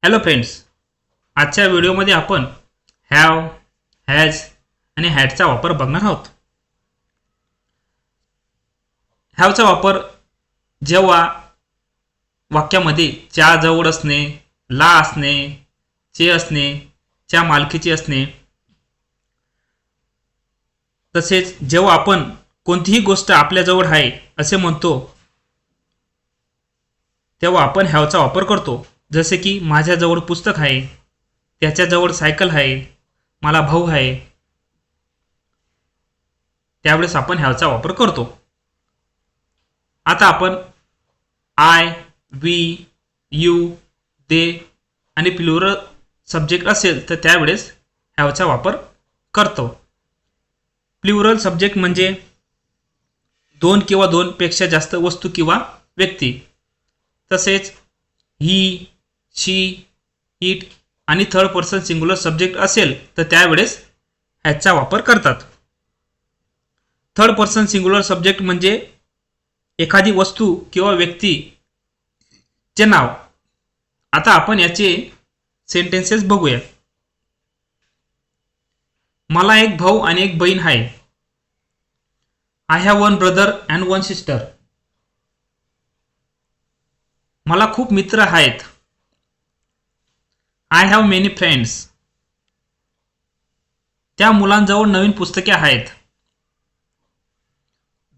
Hello friends, आजच्या व्हिडिओमध्ये आपण हॅव, हॅज आणि हॅडचा वापर बघणार आहोत. हॅवचा वापर जेव्हा वाक्यामध्ये च्या जवळ असणे, ला असणे, चे असणे, च्या मालकीचे असणे, तसेच जेव्हा आपण कोणतीही गोष्ट आपल्याजवळ आहे असे म्हणतो तेव्हा आपण हॅवचा वापर करतो. जसे की माझ्याजवळ पुस्तक आहे, त्याच्याजवळ सायकल आहे, मला भाऊ आहे, त्यावेळेस आपण हॅवचा वापर करतो. आता आपण आय, वी, यू, दे आणि प्लुरल सब्जेक्ट असेल तर त्यावेळेस हॅवचा वापर करतो. प्लुरल सब्जेक्ट म्हणजे दोन किंवा दोनपेक्षा जास्त वस्तू किंवा व्यक्ती. तसेच ही, शी, इट आणि थर्ड पर्सन सिंग्युलर सब्जेक्ट असेल तर त्यावेळेस हॅजचा वापर करतात. थर्ड पर्सन सिंग्युलर सब्जेक्ट म्हणजे एखादी वस्तू किंवा व्यक्तीचे नाव. आता आपण याचे सेंटेन्सेस बघूया. मला एक भाऊ आणि एक बहीण आहे. I have one brother and one sister. मला खूप मित्र आहेत. I have many friends. त्या मुलांजवळ नवीन पुस्तके आहेत.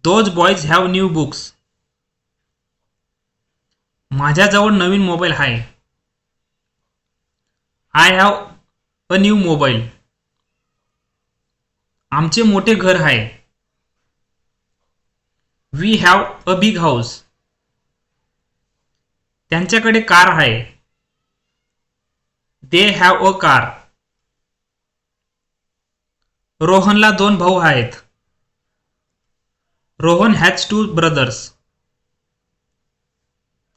Those boys have new books. माझ्याजवळ नवीन मोबाईल आहे. I have a new mobile. आमचे मोठे घर आहे. We have a big house. त्यांच्याकडे कार आहे. They have a car. रोहनला दोन भाऊ आहेत. Rohan has two brothers.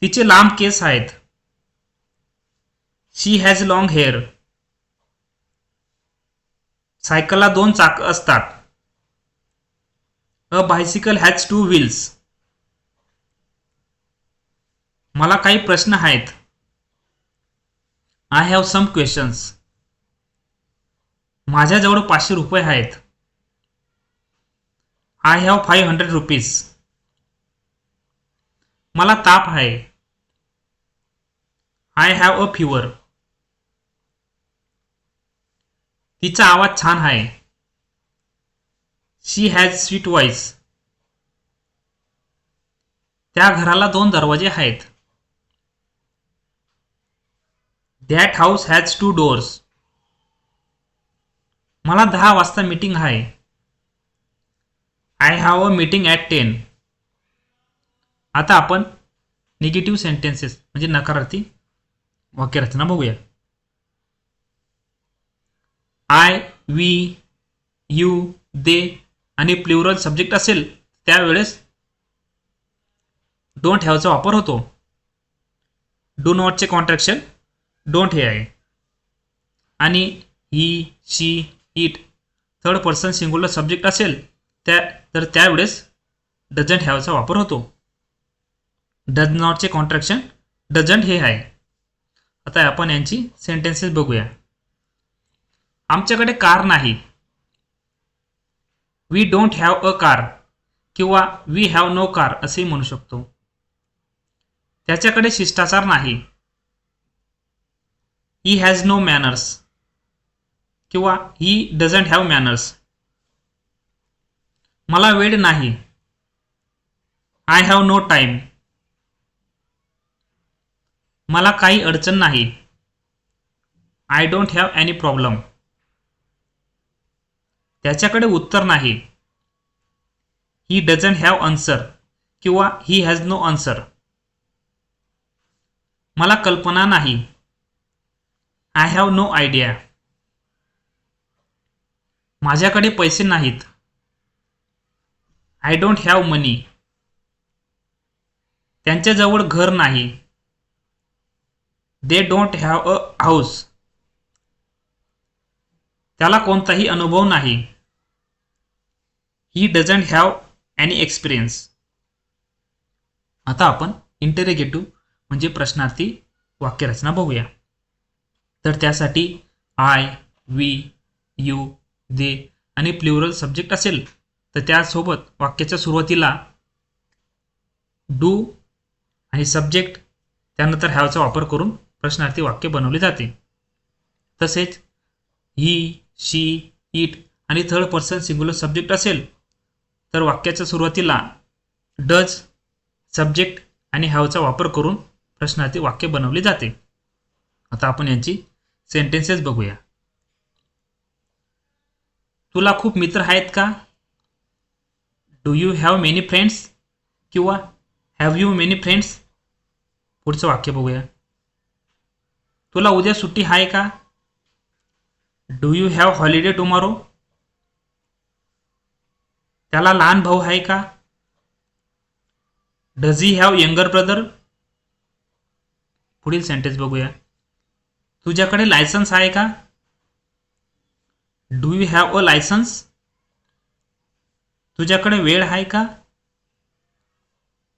तिचे लांब केस आहेत. She has long hair. सायकलला दोन चाक असतात. A bicycle has two wheels. मला काही प्रश्न आहेत. I have some questions. माझ्याजवळ 500 रुपये आहेत. I have 500 rupees. मला ताप आहे. I have a fever. तिचा आवाज छान आहे. She has sweet voice. त्या घराला दोन दरवाजे आहेत. That house has two doors. मला 10 वाजता मीटिंग आहे. I have a meeting at 10. आता आपण निगेटिव्ह सेंटेन्सेस म्हणजे नकारार्थी वाक्यरचना बघूया. आय, वी, यू, दे आणि प्लुरल सब्जेक्ट असेल त्यावेळेस डोंट हॅवचा वापर होतो. डू नॉटचे कॉन्ट्रॅक्शन डोंट हे आहे. आणि he, she, it third person singular subject असेल तर त्यावेळेस डझंट हॅवचा वापर होतो. डज नॉटचे कॉन्ट्रॅक्शन डझंट हे आहे. आता आपण यांची सेंटेन्सेस बघूया. आमच्याकडे कार नाही. We don't have a car किंवा वी हॅव नो कार असेही म्हणू शकतो. त्याच्याकडे शिष्टाचार नाही. ही हॅज नो मॅनर्स किंवा ही डझंट हॅव मॅनर्स. मला वेळ नाही. I have no time. मला काही अडचण नाही. I don't have any problem. त्याच्याकडे उत्तर नाही. ही डझंट हॅव आन्सर किंवा ही हॅज नो आन्सर. मला कल्पना नाही. I have no idea. माझ्याकडे पैसे नाहीत. I don't have money. त्यांच्याजवळ घर नाही. They don't have a house. त्याला कोणताही अनुभव नाही. He doesn't have any experience. आता आपण इंटरेगेटिव्ह म्हणजे प्रश्नार्थी वाक्यरचना बघूया. तर त्यासाठी आय, वी, यू, दे आणि प्लुरल सब्जेक्ट असेल तर त्यासोबत वाक्याच्या सुरुवातीला डू आणि सब्जेक्ट त्यानंतर हॅवचा वापर करून प्रश्नार्थी वाक्य बनवले जाते. तसेच ही, शी, इट आणि थर्ड पर्सन सिंग्युलर सब्जेक्ट असेल तर वाक्याच्या सुरुवातीला डज, सब्जेक्ट आणि हॅवचा वापर करून प्रश्नार्थी वाक्य बनवले जाते. आता आपण यांची सेंटेन्सेस बघूया. तुला खूप मित्र आहेत का? Do you have many friends किंवा हॅव यू मेनी फ्रेंड्स? पुढचं वाक्य बघूया. तुला उद्या सुट्टी आहे का? Do you have holiday tomorrow? त्याला लहान भाऊ आहे का? Does he have younger brother? पुढील सेंटेन्स बघूया. तुझ्याकडे लायसन्स आहे का? Do you have a license? तुझ्याकडे वेळ आहे का?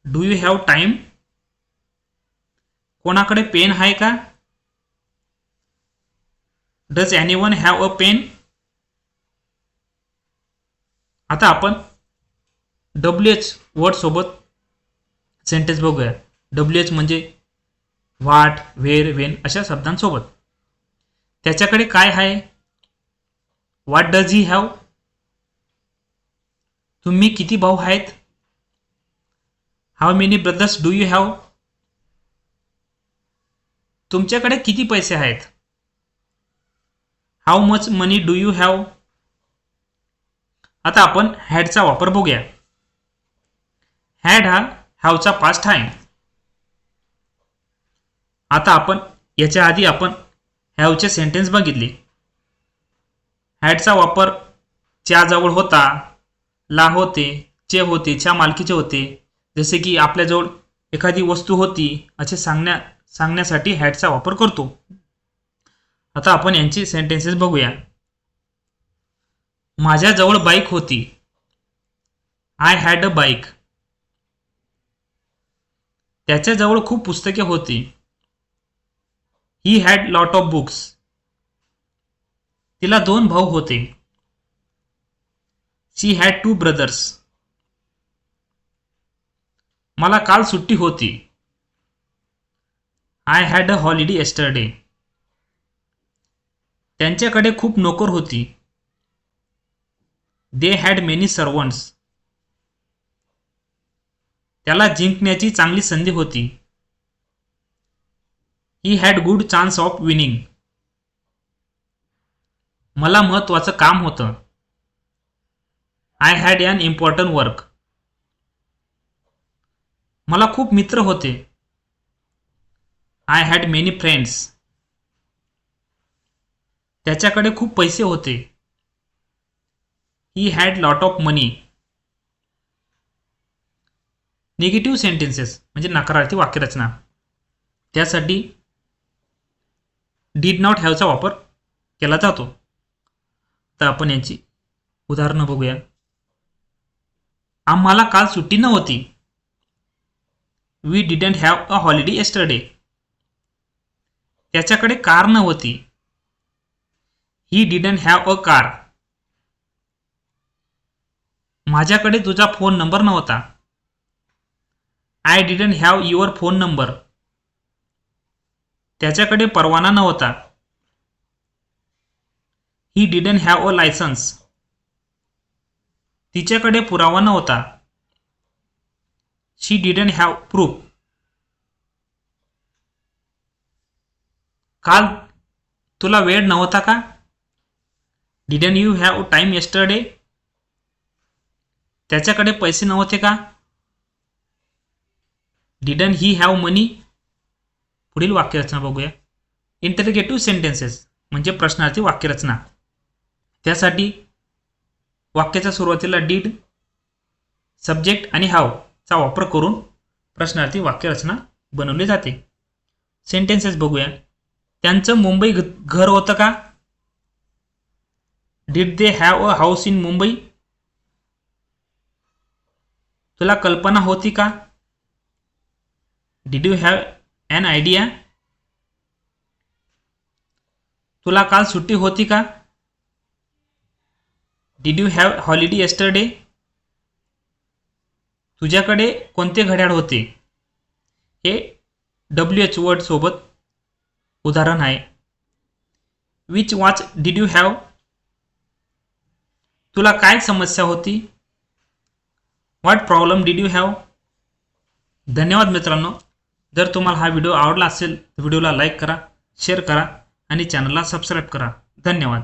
Do you have time? कोणाकडे पेन आहे का? Does anyone have a pen? आता आपण WH वर्ड सोबत सेंटेन्स बघूया. WH म्हणजे व्हाट, व्हेर, वेन अशा शब्दांसोबत. त्याच्याकडे काय आहे? What does he have? तुम्ही किती भाऊ आहेत? How many brothers do you have? तुमच्याकडे किती पैसे आहेत? How much money do you have? आता आपण हॅडचा वापर बघूया. हॅड हा हॅवचा पास्ट आहे. आता आपण याच्या आधी आपण हॅवचे सेंटेन्स बघितले. हॅडचा वापर च्याजवळ होता, ला होते, चे होते, च्या मालकीचे होते. जसे की आपल्याजवळ एखादी वस्तू होती असे सांगण्यासाठी हॅडचा वापर करतो. आता आपण यांची सेंटेन्सेस बघूया. माझ्याजवळ बाईक होती. I had a bike. त्याच्याजवळ खूप पुस्तके होती. He had lot of books. तिला 2 भाऊ होते. She had 2 brothers. मला काल सुट्टी होती. I had a holiday yesterday. त्यांच्याकडे खूप नोकर होती. They had many servants. त्याला जिंकण्याची चांगली संधी होती. He had good chance of winning. मला महत्वाचं काम होतं. I had an important work. मला खूप मित्र होते. I had many friends. त्याच्याकडे खूप पैसे होते. ही had lot of money. Negative sentences म्हणजे नकारार्थी वाक्यरचना. त्यासाठी डीड नॉट हॅवचा वापर केला जातो. तर आपण यांची उदाहरणं बघूया. आम्हाला काल सुट्टी नव्हती. We didn't have a holiday yesterday. त्याच्याकडे कार नव्हती. He didn't have a car. माझ्याकडे तुझा फोन नंबर नव्हता. I didn't have your phone number. त्याच्याकडे परवाना नव्हता. He didn't have a license. तिच्याकडे पुरावा नव्हता. She didn't have proof. काल तुला वेळ नव्हता का? Didn't you have time yesterday. त्याच्याकडे पैसे नव्हते का? Didn't he have money. पुढील वाक्यरचना बघूया. इंटरगेटिव्ह सेंटेन्सेस म्हणजे प्रश्नार्थी वाक्यरचना. त्यासाठी वाक्याच्या सुरुवातीला डीड, सब्जेक्ट आणि हॅव चा वापर करून प्रश्नार्थी वाक्यरचना बनवली जाते. सेंटेन्सेस बघूया. त्यांचं मुंबई घर होतं का? Did they have a house in Mumbai. तुला कल्पना होती का? Did you have an idea. तुला काल सुट्टी होती का? Did you have holiday yesterday? तुझ्याकडे कोणते घड्याळ होते? हे WH वर्ड सोबत उदाहरण आहे. Which watch did you have? तुला काय समस्या होती? What problem did you have? धन्यवाद मित्रांनो. जर तुम्हाला हा व्हिडिओ आवडला असेल तर व्हिडिओला लाईक करा, शेअर करा आणि चॅनलला सबस्क्राईब करा. धन्यवाद.